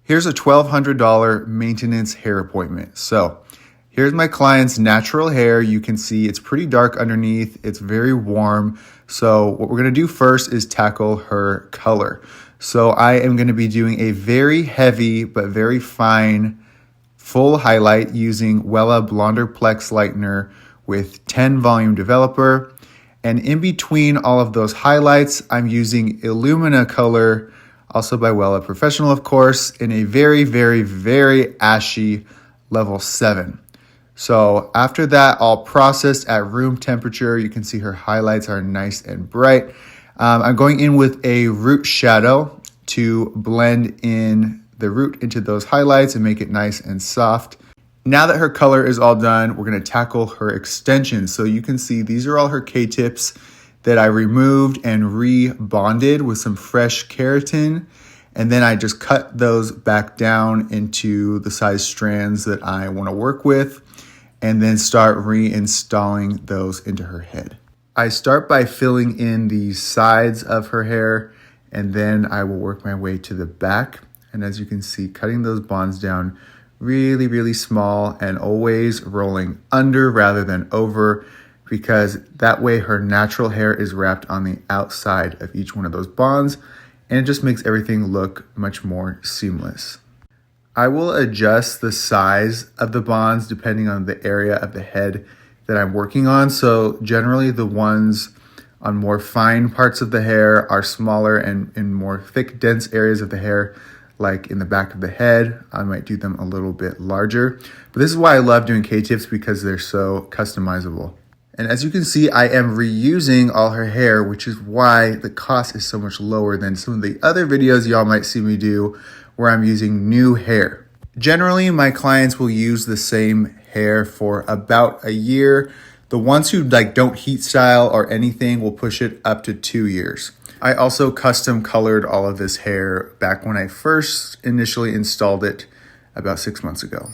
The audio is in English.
Here's a $1,200 maintenance hair appointment. So here's my client's natural hair. You can see it's pretty dark underneath. It's very warm. So what we're gonna do first is tackle her color. So I am gonna be doing a very heavy but very fine full highlight using Wella Blonder Plex Lightener with 10 volume developer. And in between all of those highlights, I'm using Illumina color, also by Wella Professional, of course, in a very, very, very ashy level 7. So after that, all processed at room temperature. You can see her highlights are nice and bright. I'm going in with a root shadow to blend in the root into those highlights and make it nice and soft. Now that her color is all done, we're gonna tackle her extensions. So you can see these are all her K-tips that I removed and re-bonded with some fresh keratin. And then I just cut those back down into the size strands that I wanna work with, and then start reinstalling those into her head. I start by filling in the sides of her hair, and then I will work my way to the back. And as you can see, cutting those bonds down really, really small and always rolling under rather than over, because that way her natural hair is wrapped on the outside of each one of those bonds, and it just makes everything look much more seamless. I will adjust the size of the bonds depending on the area of the head that I'm working on. So generally the ones on more fine parts of the hair are smaller, and in more thick, dense areas of the hair, like in the back of the head, I might do them a little bit larger. But this is why I love doing K-tips, because they're so customizable. And as you can see, I am reusing all her hair, which is why the cost is so much lower than some of the other videos y'all might see me do where I'm using new hair. Generally, my clients will use the same hair for about a year. The ones who don't heat style or anything will push it up to 2 years. I also custom colored all of this hair back when I first initially installed it about 6 months ago.